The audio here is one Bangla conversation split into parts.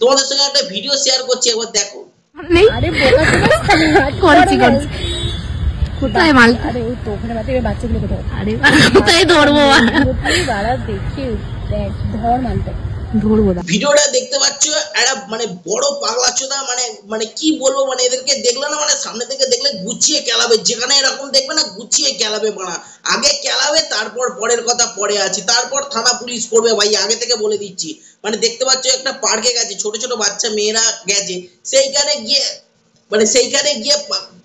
তোমাদের সঙ্গে একটা ভিডিও শেয়ার করছি, একবার দেখো। আরে করছি কোথায় মাল? আরে ওই তো ওখানে বাচ্চাগুলো কোথায়? আরে কোথায় ধরবো? বাড়া দেখি দেখ ধর মানতে ধরবো না। ভিডিওটা দেখতে পাচ্ছ, একটা মানে বড় পাগলা চোদা, মানে কি বলবো, মানে এদেরকে দেখলে না, মানে সামনে থেকে দেখলে গুছিয়ে কেলাবে, যেখানে এরকম দেখবে না গুছিয়ে কেলাবে, মানা আগে কেলাবে, তারপর পরের কথা পরে আছে, তারপর থানা পুলিশ করবে ভাই, আগে থেকে বলে দিচ্ছি। মানে দেখতে পাচ্ছ একটা পার্কে গেছে, ছোট ছোট বাচ্চা মেয়েরা গেছে, সেইখানে গিয়ে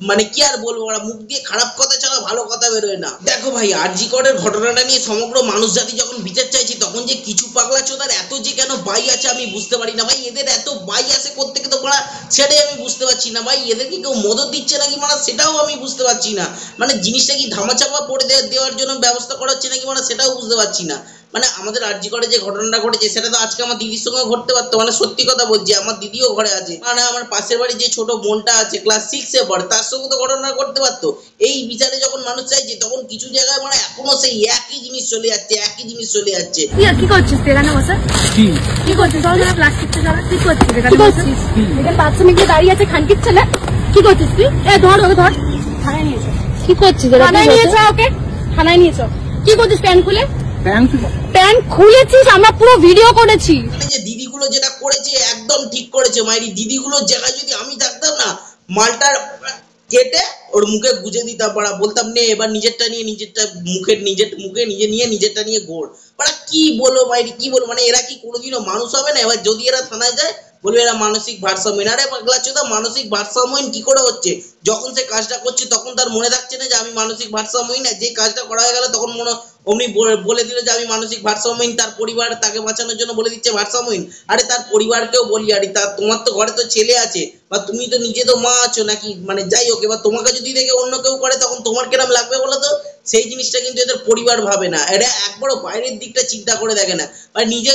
মানে কি আর বলবো, ওরা মুখ দিয়ে খারাপ কথা ছাড়া ভালো কথা বেরোয় না। দেখো ভাই, আরজি করের ঘটনাটা নিয়ে সমগ্র মানুষ জাতি যখন বিচার চাইছে, তখন যে কিছু পাগলা চোদার এত যে কেন বাই আছে আমি বুঝতে পারি না ভাই। এদের এত বাই আছে কোত্থেকে তো পড়া, সেটাই আমি বুঝতে পারছি না ভাই। এদেরকে কেউ মদত দিচ্ছে নাকি মানে, সেটাও আমি বুঝতে পারছি না। মানে জিনিসটা কি ধামাচাপা পড়ে দেওয়ার জন্য ব্যবস্থা করা হচ্ছে নাকি মানে, সেটাও বুঝতে পারছি না। মানে আমাদের আরজি করে যে ঘটনাটা ঘটেছে, সেটা তো আজকে আমার দিদির সঙ্গে ঘটতে পারতো। মানে সত্যি কথা বলছি, আমার দিদিও ঘরে আছে, মানে আমার পাশের বাড়ি যে ছোট বোনটা আছে ক্লাস 6-এ পড়ে, তার সঙ্গে তো ঘটনা করতে পারতো। এই বিচারে যখন মানুষ চাইছে, তখন কিছু জায়গায় মানে এখনো সেই একই জিনিস চলে যাচ্ছে। কি করছিস এখানে বসে? কি করছিস? প্লাস্টিকটা জ্বালা কি করছিস এখানে বসছিস? এখানে বাচ্চা মেয়ে দাঁড়িয়ে আছে, খানকির ছেলে। কি করছিস তুই? ধর ওকে ধর, থানায় নিয়েছো। কি করছিস? থানায় নিয়েছো ওকে, থানায় নিয়েছো। কি করছিস? প্যান্ট খুলেছিস? আমরা পুরো ভিডিও করেছি। যে দিদিগুলো যেটা করেছে একদম ঠিক করেছে মাইরি। দিদিগুলোর জায়গায় যদি আমি থাকতাম না, মালটার কেটে ওর মুখে গুজে দিতাম, পাড়া বলতাম নে এবার নিজেরটা নিয়ে, নিজেরটা মুখে নিজে নিয়ে নিজেরটা নিয়ে ঘোর। পাড়া কি বলো মাইরি, কি বলো, মানে এরা কি কোনোদিনও মানুষ হবে না? এবার যদি এরা থানায় যায়, বলবে এরা মানসিক ভারসাম্যহীন। আরে পাগলা চোদা, মানসিক ভারসাম্যহীন কি করে হচ্ছে? যখন সে কাজটা করছে তখন তার মনে থাকছে না যে আমি মানসিক ভারসাম্যহীন? যে কাজটা করা হয়ে গেল তখন অমনি বলে দিল যে আমি মানসিক ভারসাম্যহীন। তার পরিবার তাকে বাঁচানোর জন্য বলে দিচ্ছে ভারসাম্যহীন। আরে তার পরিবারকেও বলি, আরে তোমার তো ঘরে তো ছেলে আছে, বা তুমি তো নিজে তো মা আছো নাকি, মানে যাই হোক, এবার তোমাকে যদি দেখে অন্য কেউ করে তখন তোমার কিরম লাগবে বলো তো? সেই জিনিসটা কিন্তু এদের পরিবার ভাবে না। এরা একবারও বাইরের দিকটা চিন্তা করে দেখে না, মানে নিজে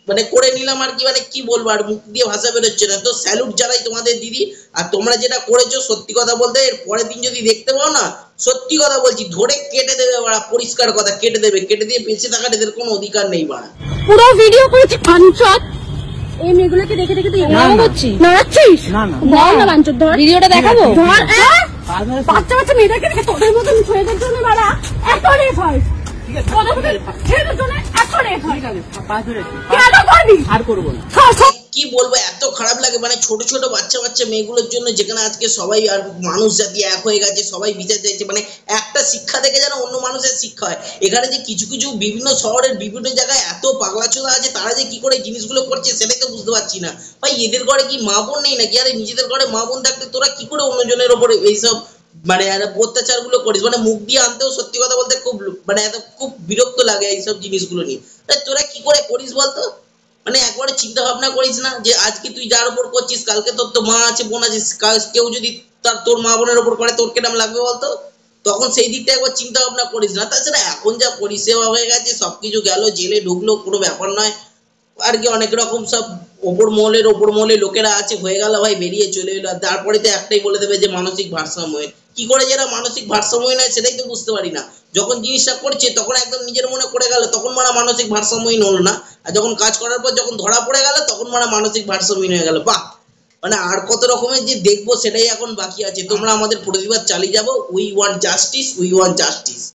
মানে করে নিলাম আর কি, মানে কি বলবো, আর মুখ দিয়ে ভাষা বেরোচ্ছে না। তো স্যালুট জানাই তোমাদের দিদি। আর তোমরা যেটা করেছো, সত্যি কথা বলতে এর পরের দিন যদি দেখতে পাও না, সত্যি কথা বলছি ধরে কেটে দেবে বাড়া, পরিষ্কার কথা কেটে দিয়ে বেঁচে থাকার এদের কোনো অধিকার নেই বাড়া। পুরো ভিডিও করেছি পাঞ্চত। এই মেয়েগুলোকে দেখে তুই এরকম করছিস? নাড়াচ্ছিস? ধর না পাঞ্চত, ধর ভিডিওটা দেখাবো। ধর বাচ্চা মেয়েদেরকে দেখে তোদের মতন ছেলেদের জন্য বাড়া এখনই ফাইট। কি বলবো, এত খারাপ লাগে। মানে ছোট ছোট বাচ্চা মেয়েগুলোর জন্য, যেখানে আজকে সবাই আর মানুষ জাতি এক হয়ে গেছে, সবাই বিচার চাইছে। মানে একটা শিক্ষা থেকে যেন অন্য মানুষের শিক্ষা হয়। এখানে যে কিছু বিভিন্ন শহরের বিভিন্ন জায়গায় এত পাগলা চোদা আছে, তারা যে কি করে জিনিসগুলো করছে সেটাই তো বুঝতে পারছি না ভাই। এদের ঘরে কি মা বোন নেই নাকি? আরে নিজেদের ঘরে মা বোন থাকতে তোরা কি করে অন্যজনের ওপরে এইসব মানে অত্যাচার গুলো করিস? মানে মুখ দিয়ে আনতেও সত্যি কথা বলতে খুব বিরক্ত লাগে এইসব জিনিসগুলো নিয়ে। তোরা কি করে করিস বলতো? মানে একবারে চিন্তা ভাবনা করিস না যে আজকে তুই যার উপর করছিস, কালকে তোর তো মা আছে, বোন আছে, কেউ যদি তোর মা বোনের উপর করে তোর কেমন লাগবে বলতো? তখন সেই দিকটা একবার চিন্তা ভাবনা করিস না। তাছাড়া এখন যা পরিষেবা হয়ে গেছে, সবকিছু গেল, জেলে ঢুকলো, কোনো ব্যাপার নয় আর কি। অনেক রকম সব ওপর মহলে লোকেরা আছে, হয়ে গেল ভাই, বেরিয়ে চলে এলো। তারপরে তো একটাই বলে দেবে যে মানসিক ভারসাম্যহীন। কি করে যারা মানসিক ভারসাম্যহীন হয় সেটাই তো বুঝতে পারি না। যখন জিনিসটা করছে তখন একদম নিজের মনে করে গেল, তখন মারা মানসিক ভারসাম্যহীন হলো না। আর যখন কাজ করার পর যখন ধরা পড়ে গেল, তখন মারা মানসিক ভারসাম্যহীন হয়ে গেল। বাহ, মানে আর কত রকমের যে দেখবো সেটাই এখন বাকি আছে। তোমরা আমাদের প্রতিবাদ চালিয়ে যাবো। We want justice.